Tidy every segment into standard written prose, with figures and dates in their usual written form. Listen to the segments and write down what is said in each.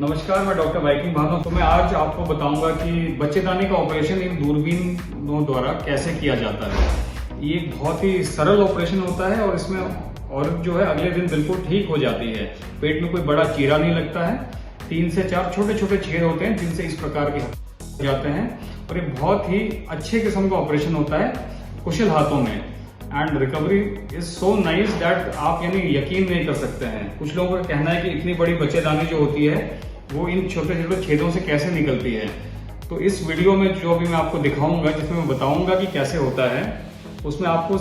नमस्कार, मैं doctor Viking Bhanu. तो मैं आज आपको बताऊंगा कि बच्चेदानी का ऑपरेशन इन दूरबीनों द्वारा कैसे किया जाता है। ये एक बहुत ही सरल ऑपरेशन होता है और इसमें औरत जो है अगले दिन बिल्कुल ठीक हो जाती है। पेट में कोई बड़ा कीड़ा नहीं लगता है। 3 से 4 छोटे छोटे छेद होते हैं जिनसे इस प्रकार के हो जाते हैं और ये बहुत ही अच्छे किस्म का ऑपरेशन होता है कुशल हाथों में। And recovery is so nice that आप यानी यकीन नहीं कर सकते हैं। कुछ लोगों का कहना है कि इतनी बड़ी बच्चेदानी जो होती है वो इन छोटे छोटे छेदों से कैसे निकलती है। तो इस वीडियो में जो अभी मैं आपको दिखाऊंगा, जिसमें मैं बताऊंगा कि कैसे होता है, उसमें आपको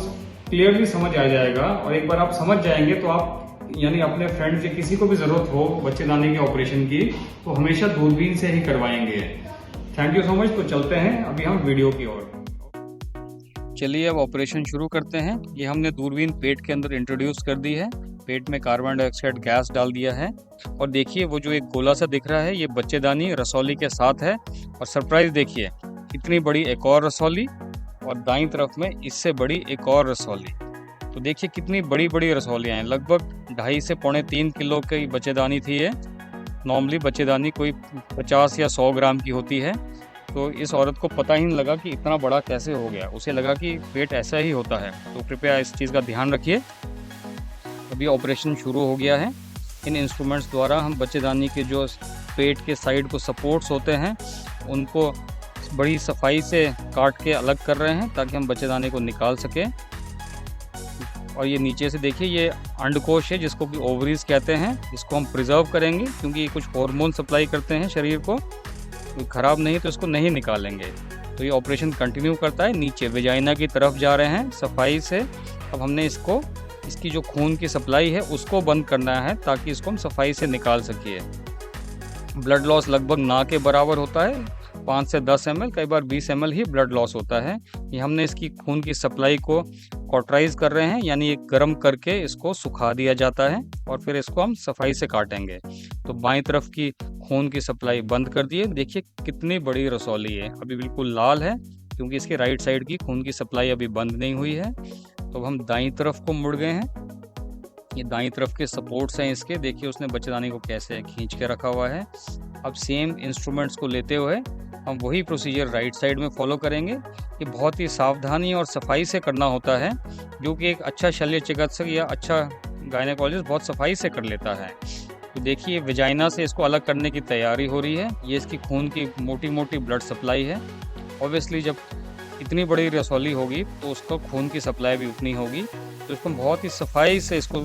क्लियरली समझ आ जाएगा। और एक बार आप समझ जाएंगे तो आप यानी अपने फ्रेंड या किसी को भी जरूरत हो बच्चेदानी के ऑपरेशन की तो हमेशा दूरबीन से ही करवाएंगे। Thank you so much. तो चलते हैं अभी हम वीडियो की ओर। चलिए अब ऑपरेशन शुरू करते हैं। ये हमने दूरबीन पेट के अंदर इंट्रोड्यूस कर दी है। पेट में कार्बन डाइऑक्साइड गैस डाल दिया है और देखिए वो जो एक गोला सा दिख रहा है ये बच्चेदानी रसौली के साथ है। और सरप्राइज देखिए इतनी बड़ी एक और रसौली और दाईं तरफ में इससे बड़ी एक और रसौली। तो देखिए कितनी बड़ी बड़ी रसौलियाँ हैं। लगभग 2.5 से 3.25 किलो की बच्चेदानी थी ये। नॉर्मली बच्चेदानी कोई 50 या 100 ग्राम की होती है। तो इस औरत को पता ही नहीं लगा कि इतना बड़ा कैसे हो गया। उसे लगा कि पेट ऐसा ही होता है। तो कृपया इस चीज़ का ध्यान रखिए। अभी ऑपरेशन शुरू हो गया है। इन इंस्ट्रूमेंट्स द्वारा हम बच्चेदानी के जो पेट के साइड को सपोर्ट्स होते हैं उनको बड़ी सफाई से काट के अलग कर रहे हैं ताकि हम बच्चेदानी को निकाल सकें। और ये नीचे से देखिए ये अंडकोश है जिसको कि ओवरीज कहते हैं। इसको हम प्रिजर्व करेंगे क्योंकि ये कुछ हार्मोन सप्लाई करते हैं शरीर को। तो ख़राब नहीं तो इसको नहीं निकालेंगे। तो ये ऑपरेशन कंटिन्यू करता है। नीचे वेजाइना की तरफ जा रहे हैं सफाई से। अब हमने इसकी जो खून की सप्लाई है उसको बंद करना है ताकि इसको हम सफाई से निकाल सकिए। ब्लड लॉस लगभग ना के बराबर होता है। 5 से 10 ml, कई बार 20 ml ही ब्लड लॉस होता है। ये हमने इसकी खून की सप्लाई को कॉटराइज कर रहे हैं, यानी ये गर्म करके इसको सुखा दिया जाता है और फिर इसको हम सफाई से काटेंगे। तो बाईं तरफ की खून की सप्लाई बंद कर दिए। देखिए कितनी बड़ी रसौली है। अभी बिल्कुल लाल है क्योंकि इसके राइट साइड की खून की सप्लाई अभी बंद नहीं हुई है। तो अब हम दाईं तरफ को मुड़ गए हैं। ये दाईं तरफ के सपोर्ट्स हैं इसके। देखिए उसने बच्चेदानी को कैसे खींच के रखा हुआ है। अब सेम इंस्ट्रूमेंट्स को लेते हुए हम वही प्रोसीजर राइट साइड में फॉलो करेंगे। ये बहुत ही सावधानी और सफाई से करना होता है, जो कि एक अच्छा शल्य चिकित्सक या अच्छा गायनेकोलॉजिस्ट बहुत सफाई से कर लेता है। तो देखिए वेजाइना से इसको अलग करने की तैयारी हो रही है। ये इसकी खून की मोटी मोटी ब्लड सप्लाई है। ऑब्वियसली जब इतनी बड़ी रसौली होगी तो उसको खून की सप्लाई भी उतनी होगी। तो इसको बहुत ही सफाई से इसको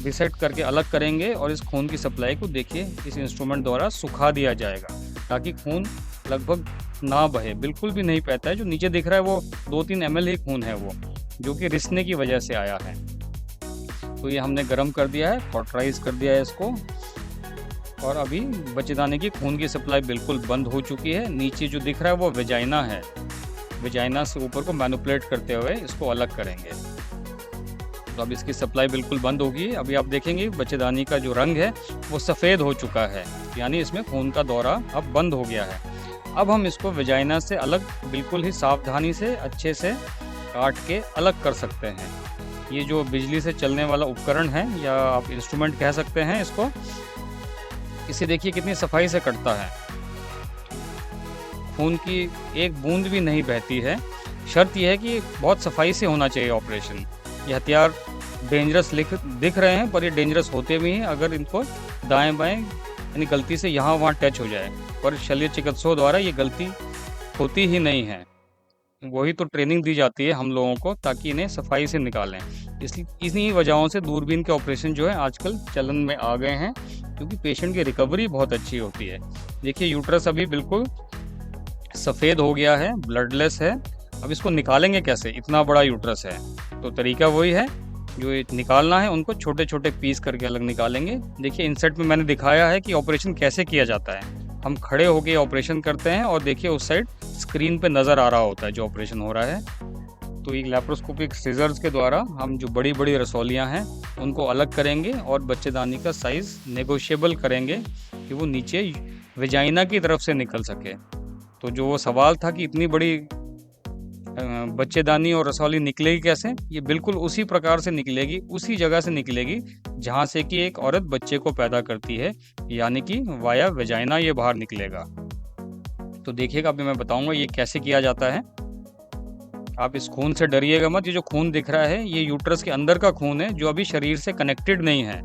डिसेक्ट करके अलग करेंगे और इस खून की सप्लाई को देखिए इस इंस्ट्रूमेंट द्वारा सुखा दिया जाएगा ताकि खून लगभग ना बहे। बिल्कुल भी नहीं बहता है। जो नीचे दिख रहा है वो 2-3 ml ही खून है वो, जो कि रिसने की वजह से आया है। तो ये हमने गर्म कर दिया है, कॉटराइज कर दिया है इसको। और अभी बच्चेदानी की खून की सप्लाई बिल्कुल बंद हो चुकी है। नीचे जो दिख रहा है वो वेजाइना है। वेजाइना से ऊपर को मैनिपुलेट करते हुए इसको अलग करेंगे। तो अब इसकी सप्लाई बिल्कुल बंद होगी। अभी आप देखेंगे बच्चेदानी का जो रंग है वो सफ़ेद हो चुका है, यानी इसमें खून का दौरा अब बंद हो गया है। अब हम इसको वेजाइना से अलग बिल्कुल ही सावधानी से अच्छे से काट के अलग कर सकते हैं। ये जो बिजली से चलने वाला उपकरण है या आप इंस्ट्रूमेंट कह सकते हैं इसको, इसे देखिए कितनी सफाई से कटता है। खून की एक बूंद भी नहीं बहती है। शर्त यह है कि बहुत सफाई से होना चाहिए ऑपरेशन। ये हथियार डेंजरस दिख रहे हैं पर ये डेंजरस होते भी हैं अगर इनको दाएं बाएं यानी गलती से यहाँ वहाँ टच हो जाए। पर शल्य चिकित्सकों द्वारा ये गलती होती ही नहीं है। वही तो ट्रेनिंग दी जाती है हम लोगों को ताकि इन्हें सफाई से निकालें। इसलिए इन्हीं वजहों से दूरबीन के ऑपरेशन जो है आजकल चलन में आ गए हैं, क्योंकि पेशेंट की रिकवरी बहुत अच्छी होती है। देखिए यूट्रस अभी बिल्कुल सफ़ेद हो गया है, ब्लडलेस है। अब इसको निकालेंगे कैसे? इतना बड़ा यूट्रस है। तो तरीका वही है, जो निकालना है उनको छोटे छोटे पीस करके अलग निकालेंगे। देखिए इंसर्ट में मैंने दिखाया है कि ऑपरेशन कैसे किया जाता है। हम खड़े होकर ऑपरेशन करते हैं और देखिए उस साइड स्क्रीन पे नज़र आ रहा होता है जो ऑपरेशन हो रहा है। तो एक लैप्रोस्कोपिक सीजर्स के द्वारा हम जो बड़ी बड़ी रसौलियाँ हैं उनको अलग करेंगे और बच्चेदानी का साइज़ नेगोशिएबल करेंगे कि वो नीचे वेजाइना की तरफ से निकल सके। तो जो वो सवाल था कि इतनी बड़ी बच्चेदानी और रसौली निकलेगी कैसे? ये बिल्कुल उसी प्रकार से निकलेगी, उसी जगह से निकलेगी जहाँ से कि एक औरत बच्चे को पैदा करती है, यानी कि वाया वेजाइना ये बाहर निकलेगा। तो देखिएगा, अभी मैं बताऊंगा ये कैसे किया जाता है। आप इस खून से डरिएगा मत। ये जो खून दिख रहा है ये यूट्रस के अंदर का खून है, जो अभी शरीर से कनेक्टेड नहीं है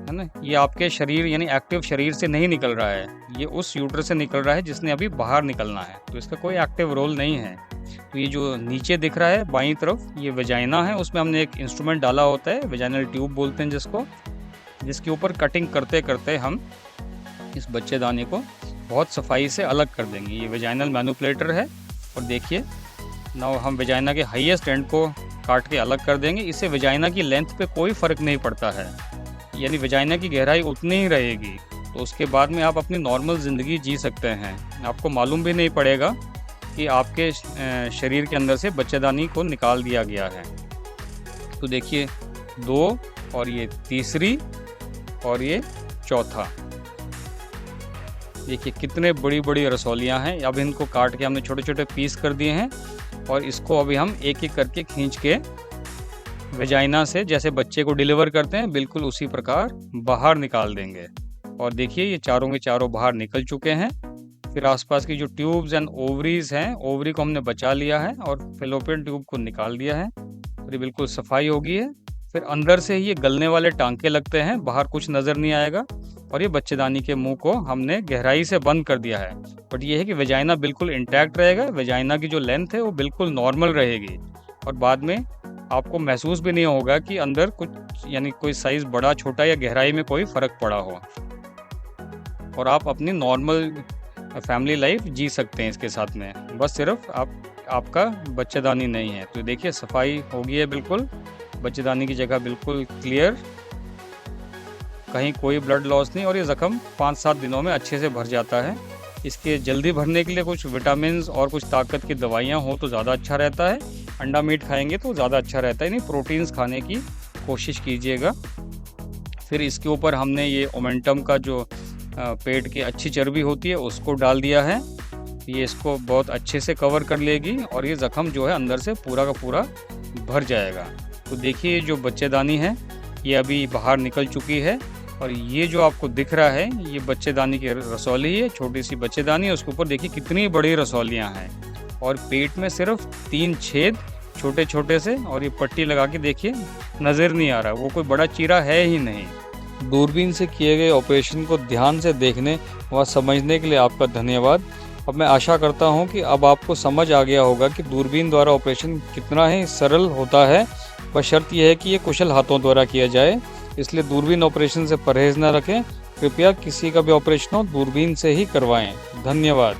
ना। ये आपके शरीर यानी एक्टिव शरीर से नहीं निकल रहा है, ये उस यूट्रस से निकल रहा है जिसने अभी बाहर निकलना है, तो इसका कोई एक्टिव रोल नहीं है। तो ये जो नीचे दिख रहा है बाईं तरफ, ये वेजाइना है, उसमें हमने एक इंस्ट्रूमेंट डाला होता है, वेजाइनल ट्यूब बोलते हैं जिसको, जिसके ऊपर कटिंग करते करते हम इस बच्चेदानी को बहुत सफाई से अलग कर देंगे। ये वेजाइनल मैनिपुलेटर है, और देखिए नाउ हम वेजाइना के हाईएस्ट एंड को काट के अलग कर देंगे। इससे वेजाइना की लेंथ पे कोई फ़र्क नहीं पड़ता है, यानी वेजाइना की गहराई उतनी ही रहेगी। तो उसके बाद में आप अपनी नॉर्मल ज़िंदगी जी सकते हैं, आपको मालूम भी नहीं पड़ेगा कि आपके शरीर के अंदर से बच्चेदानी को निकाल दिया गया है। तो देखिए 2 और ये तीसरी और ये चौथा, देखिए कितने बड़ी बड़ी रसौलियाँ हैं। अब इनको काट के हमने छोटे छोटे पीस कर दिए हैं, और इसको अभी हम एक एक करके खींच के वेजाइना से जैसे बच्चे को डिलीवर करते हैं बिल्कुल उसी प्रकार बाहर निकाल देंगे। और देखिए ये चारों के चारों बाहर निकल चुके हैं। फिर आसपास की जो ट्यूब्स एंड ओवरीज हैं, ओवरी को हमने बचा लिया है और फेलोपियन ट्यूब को निकाल दिया है, और ये बिल्कुल सफाई हो गई है। फिर अंदर से ही ये गलने वाले टांके लगते हैं, बाहर कुछ नज़र नहीं आएगा, और ये बच्चेदानी के मुंह को हमने गहराई से बंद कर दिया है। बट ये है कि वेजाइना बिल्कुल इंटैक्ट रहेगा, वेजाइना की जो लेंथ है वो बिल्कुल नॉर्मल रहेगी, और बाद में आपको महसूस भी नहीं होगा कि अंदर कुछ यानी कोई साइज़ बड़ा छोटा या गहराई में कोई फ़र्क पड़ा हो, और आप अपनी नॉर्मल फैमिली लाइफ जी सकते हैं इसके साथ में। बस सिर्फ आपका बच्चेदानी नहीं है। तो देखिए सफाई हो गई है बिल्कुल, बच्चेदानी की जगह बिल्कुल क्लियर, कहीं कोई ब्लड लॉस नहीं, और ये ज़ख़म 5-7 दिनों में अच्छे से भर जाता है। इसके जल्दी भरने के लिए कुछ विटामिन्स और कुछ ताकत की दवाइयाँ हो तो ज़्यादा अच्छा रहता है। अंडा मीट खाएंगे तो ज़्यादा अच्छा रहता है, नहीं प्रोटीन्स खाने की कोशिश कीजिएगा। फिर इसके ऊपर हमने ये ओमेंटम का जो पेट की अच्छी चर्बी होती है उसको डाल दिया है, ये इसको बहुत अच्छे से कवर कर लेगी, और ये ज़ख़म जो है अंदर से पूरा का पूरा भर जाएगा। तो देखिए जो बच्चेदानी है ये अभी बाहर निकल चुकी है, और ये जो आपको दिख रहा है ये बच्चेदानी की रसौली है, छोटी सी बच्चेदानी है, उसके ऊपर देखिए कितनी बड़ी रसौलियाँ हैं, और पेट में सिर्फ 3 छेद छोटे छोटे से, और ये पट्टी लगा के देखिए नज़र नहीं आ रहा, वो कोई बड़ा चीरा है ही नहीं। दूरबीन से किए गए ऑपरेशन को ध्यान से देखने व समझने के लिए आपका धन्यवाद। अब मैं आशा करता हूं कि अब आपको समझ आ गया होगा कि दूरबीन द्वारा ऑपरेशन कितना ही सरल होता है, बस शर्त यह है कि ये कुशल हाथों द्वारा किया जाए। इसलिए दूरबीन ऑपरेशन से परहेज़ न रखें। कृपया किसी का भी ऑपरेशन हो दूरबीन से ही करवाएं। धन्यवाद।